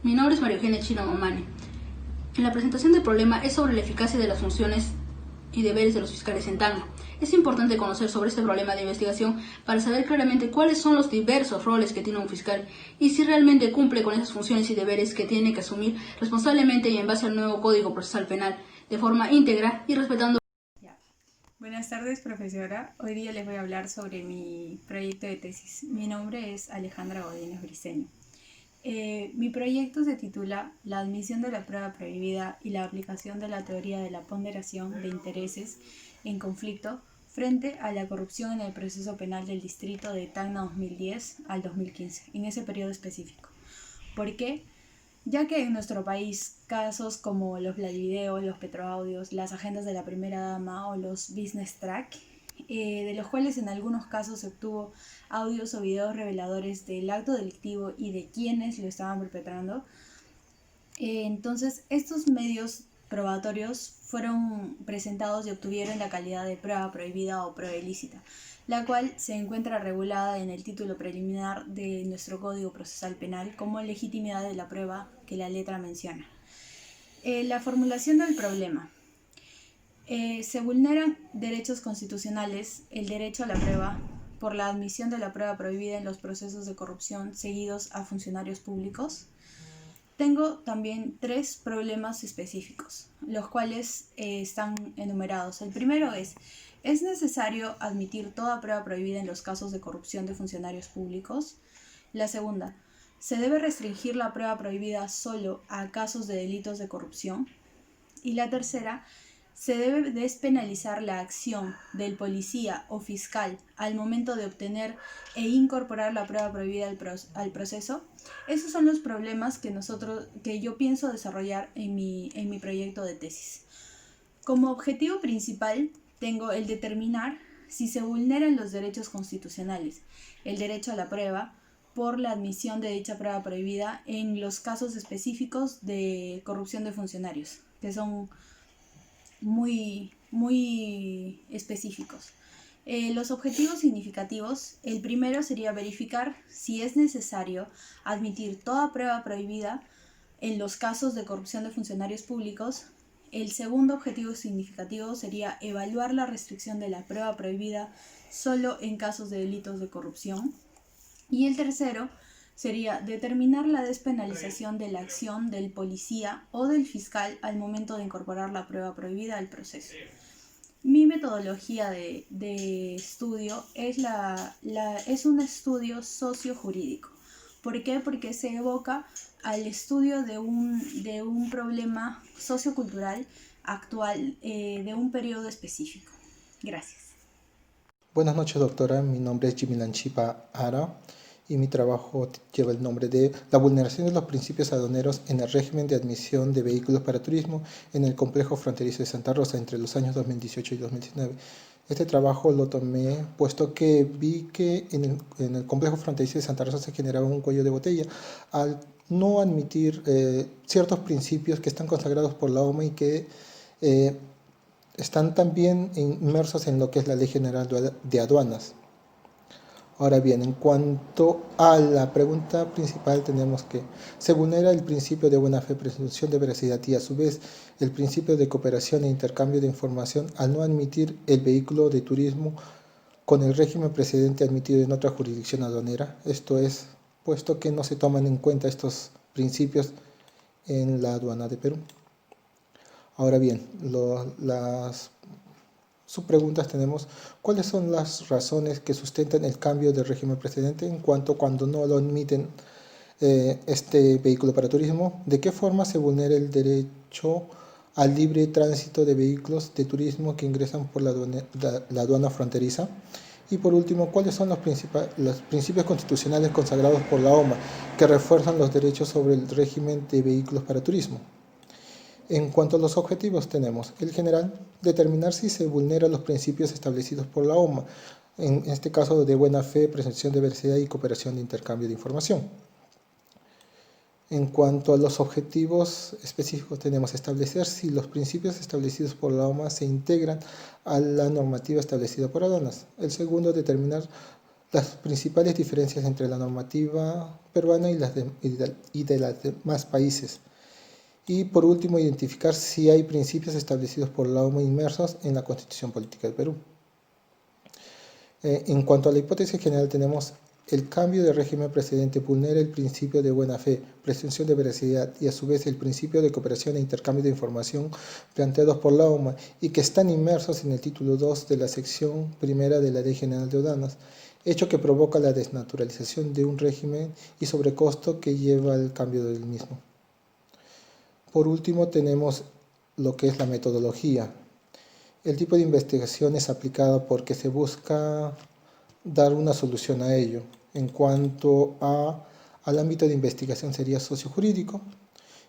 Mi nombre es María Eugenia Chino Momani. En la presentación del problema es sobre la eficacia de las funciones y deberes de los fiscales en Tacna. Es importante conocer sobre este problema de investigación para saber claramente cuáles son los diversos roles que tiene un fiscal y si realmente cumple con esas funciones y deberes que tiene que asumir responsablemente y en base al nuevo Código Procesal Penal, de forma íntegra y respetando. Buenas tardes, profesora. Hoy día les voy a hablar sobre mi proyecto de tesis. Mi nombre es Alejandra Godínez Briceño. Mi proyecto se titula La admisión de la prueba prohibida y la aplicación de la teoría de la ponderación de intereses en conflicto frente a la corrupción en el proceso penal del distrito de Tacna 2010 al 2015, en ese periodo específico. ¿Por qué? Ya que en nuestro país casos como los Vladivideos, los Petroaudios, las agendas de la primera dama o los business track, de los cuales en algunos casos se obtuvo audios o videos reveladores del acto delictivo y de quienes lo estaban perpetrando. Entonces, estos medios probatorios fueron presentados y obtuvieron la calidad de prueba prohibida o prueba ilícita, la cual se encuentra regulada en el título preliminar de nuestro Código Procesal Penal como legitimidad de la prueba que la letra menciona. La formulación del problema. Se vulneran derechos constitucionales, el derecho a la prueba, por la admisión de la prueba prohibida en los procesos de corrupción seguidos a funcionarios públicos. Tengo también 3 problemas específicos, los cuales están enumerados. El primero ¿es necesario admitir toda prueba prohibida en los casos de corrupción de funcionarios públicos? La segunda, ¿se debe restringir la prueba prohibida solo a casos de delitos de corrupción? Y la tercera, ¿se debe despenalizar la acción del policía o fiscal al momento de obtener e incorporar la prueba prohibida al proceso? Esos son los problemas que yo pienso desarrollar en mi proyecto de tesis. Como objetivo principal tengo el determinar si se vulneran los derechos constitucionales, el derecho a la prueba, por la admisión de dicha prueba prohibida en los casos específicos de corrupción de funcionarios, que son muy específicos. Los objetivos significativos, el primero sería verificar si es necesario admitir toda prueba prohibida en los casos de corrupción de funcionarios públicos. El segundo objetivo significativo sería evaluar la restricción de la prueba prohibida solo en casos de delitos de corrupción. Y el tercero sería determinar la despenalización de la acción del policía o del fiscal al momento de incorporar la prueba prohibida al proceso. Mi metodología de estudio es un estudio sociojurídico. ¿Por qué? Porque se evoca al estudio de un problema sociocultural actual de un periodo específico. Gracias. Buenas noches, doctora. Mi nombre es Jimilan Chipa Ara y mi trabajo lleva el nombre de La vulneración de los principios aduaneros en el régimen de admisión de vehículos para turismo en el complejo fronterizo de Santa Rosa entre los años 2018 y 2019. Este trabajo lo tomé puesto que vi que en el complejo fronterizo de Santa Rosa se generaba un cuello de botella al no admitir ciertos principios que están consagrados por la OMA y que están también inmersos en lo que es la Ley General de Aduanas. Ahora bien, en cuanto a la pregunta principal, tenemos que se vulnera el principio de buena fe, presunción de veracidad y a su vez el principio de cooperación e intercambio de información al no admitir el vehículo de turismo con el régimen precedente admitido en otra jurisdicción aduanera. Esto es, puesto que no se toman en cuenta estos principios en la aduana de Perú. Ahora bien, las subpreguntas tenemos, ¿cuáles son las razones que sustentan el cambio del régimen precedente en cuanto cuando no lo admiten este vehículo para turismo? ¿De qué forma se vulnera el derecho al libre tránsito de vehículos de turismo que ingresan por la aduana fronteriza? Y por último, ¿cuáles son los principios constitucionales consagrados por la OMA que refuerzan los derechos sobre el régimen de vehículos para turismo? En cuanto a los objetivos tenemos, el general, determinar si se vulneran los principios establecidos por la OMA, en este caso de buena fe, presunción de veracidad y cooperación de intercambio de información. En cuanto a los objetivos específicos tenemos establecer si los principios establecidos por la OMA se integran a la normativa establecida por aduanas. El segundo, determinar Las principales diferencias entre la normativa peruana y de los demás países. Y por último, identificar si hay principios establecidos por la OMA inmersos en la Constitución Política del Perú. En cuanto a la hipótesis general, tenemos el cambio de régimen precedente vulnera el principio de buena fe, presunción de veracidad y a su vez el principio de cooperación e intercambio de información planteados por la OMA y que están inmersos en el título 2 de la sección primera de la Ley General de Aduanas, hecho que provoca la desnaturalización de un régimen y sobrecosto que lleva al cambio del mismo. Por último, tenemos lo que es la metodología. El tipo de investigación es aplicada porque se busca dar una solución a ello. En cuanto al ámbito de investigación sería sociojurídico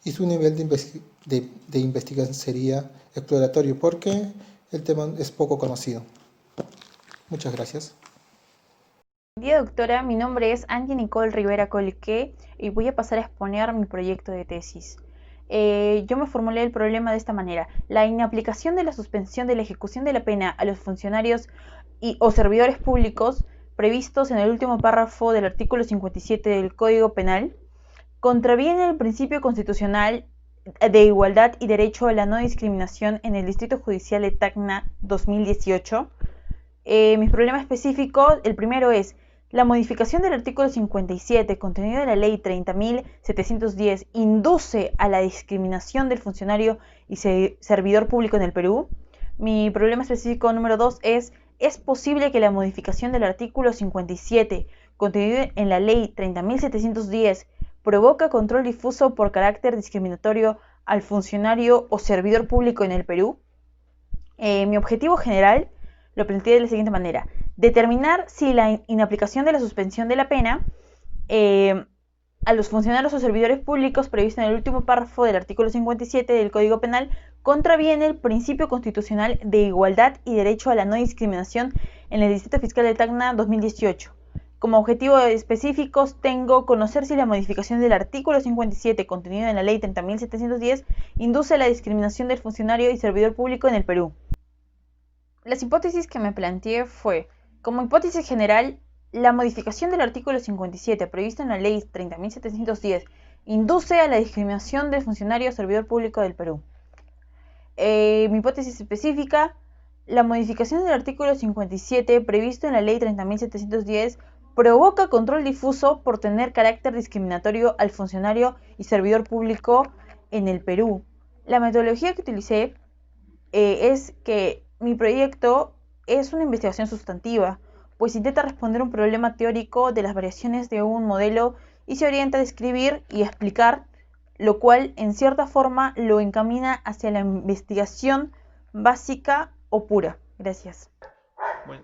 y su nivel de investigación sería exploratorio porque el tema es poco conocido. Muchas gracias. Buen día, doctora. Mi nombre es Angie Nicole Rivera Colque y voy a pasar a exponer mi proyecto de tesis. Yo me formulé el problema de esta manera. La inaplicación de la suspensión de la ejecución de la pena a los funcionarios o servidores públicos previstos en el último párrafo del artículo 57 del Código Penal contraviene el principio constitucional de igualdad y derecho a la no discriminación en el Distrito Judicial de Tacna 2018. Mis problemas específicos, el primero es la modificación del artículo 57 contenido en la ley 30.710 induce a la discriminación del funcionario y servidor público en el Perú. Mi problema específico número 2 ¿es posible que la modificación del artículo 57 contenido en la ley 30.710 provoca control difuso por carácter discriminatorio al funcionario o servidor público en el Perú? Mi objetivo general lo planteé de la siguiente manera: determinar si la inaplicación de la suspensión de la pena a los funcionarios o servidores públicos previsto en el último párrafo del artículo 57 del Código Penal contraviene el principio constitucional de igualdad y derecho a la no discriminación en el Distrito Fiscal de Tacna 2018. Como objetivo específicos tengo conocer si la modificación del artículo 57 contenido en la ley 30.710 induce a la discriminación del funcionario y servidor público en el Perú. Las hipótesis que me planteé fue, como hipótesis general, la modificación del artículo 57 previsto en la ley 30.710 induce a la discriminación del funcionario o servidor público del Perú. Mi hipótesis específica, la modificación del artículo 57 previsto en la ley 30.710 provoca control difuso por tener carácter discriminatorio al funcionario y servidor público en el Perú. La metodología que utilicé es que mi proyecto es una investigación sustantiva, pues intenta responder un problema teórico de las variaciones de un modelo y se orienta a describir y explicar, lo cual en cierta forma lo encamina hacia la investigación básica o pura. Gracias.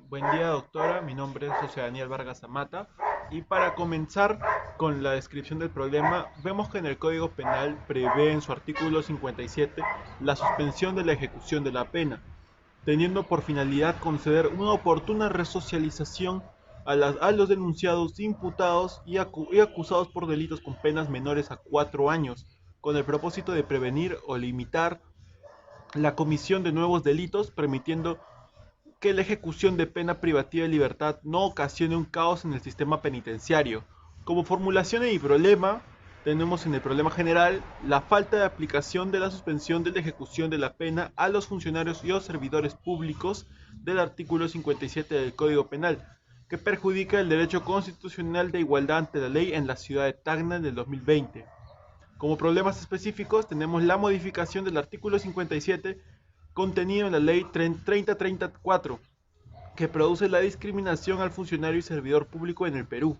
Buen día, doctora. Mi nombre es José Daniel Vargas Amata. Y para comenzar con la descripción del problema, vemos que en el Código Penal prevé en su artículo 57 la suspensión de la ejecución de la pena, teniendo por finalidad conceder una oportuna resocialización a los denunciados, imputados y acusados por delitos con penas menores a 4 años, con el propósito de prevenir o limitar la comisión de nuevos delitos, permitiendo que la ejecución de pena privativa de libertad no ocasione un caos en el sistema penitenciario. Como formulación de mi problema, tenemos en el problema general la falta de aplicación de la suspensión de la ejecución de la pena a los funcionarios y los servidores públicos del artículo 57 del Código Penal, que perjudica el derecho constitucional de igualdad ante la ley en la ciudad de Tacna del 2020. Como problemas específicos tenemos la modificación del artículo 57 contenido en la ley 3034, que produce la discriminación al funcionario y servidor público en el Perú.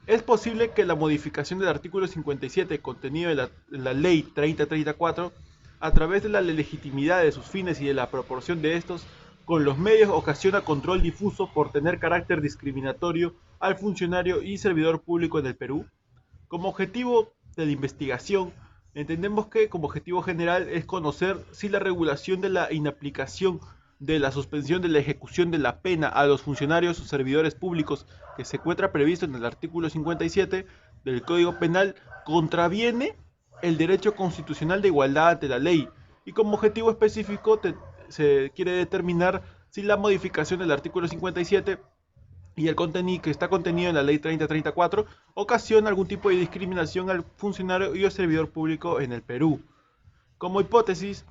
Es posible que la modificación del artículo 57 contenido en la ley 3034, a través de la legitimidad de sus fines y de la proporción de estos con los medios, ocasiona control difuso por tener carácter discriminatorio al funcionario y servidor público en el Perú. Como objetivo de la investigación, entendemos que como objetivo general es conocer si la regulación de la inaplicación de la suspensión de la ejecución de la pena a los funcionarios o servidores públicos que se encuentra previsto en el artículo 57 del Código Penal contraviene el derecho constitucional de igualdad ante la ley, y como objetivo específico se quiere determinar si la modificación del artículo 57 y el contenido que está contenido en la Ley 3034 ocasiona algún tipo de discriminación al funcionario y o servidor público en el Perú. Como hipótesis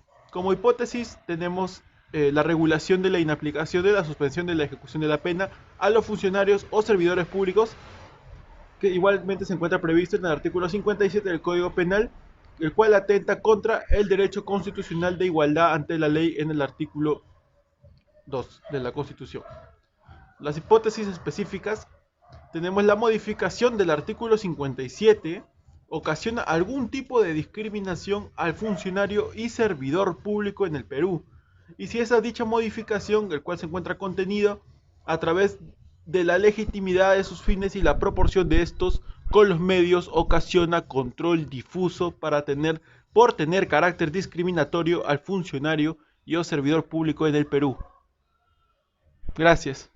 tenemos la regulación de la inaplicación de la suspensión de la ejecución de la pena a los funcionarios o servidores públicos, que igualmente se encuentra previsto en el artículo 57 del Código Penal, el cual atenta contra el derecho constitucional de igualdad ante la ley en el artículo 2 de la Constitución. Las hipótesis específicas: tenemos la modificación del artículo 57, ocasiona algún tipo de discriminación al funcionario y servidor público en el Perú. Y si esa dicha modificación, el cual se encuentra contenido a través de la legitimidad de sus fines y la proporción de estos con los medios, ocasiona control difuso por tener carácter discriminatorio al funcionario y o servidor público en el Perú. Gracias.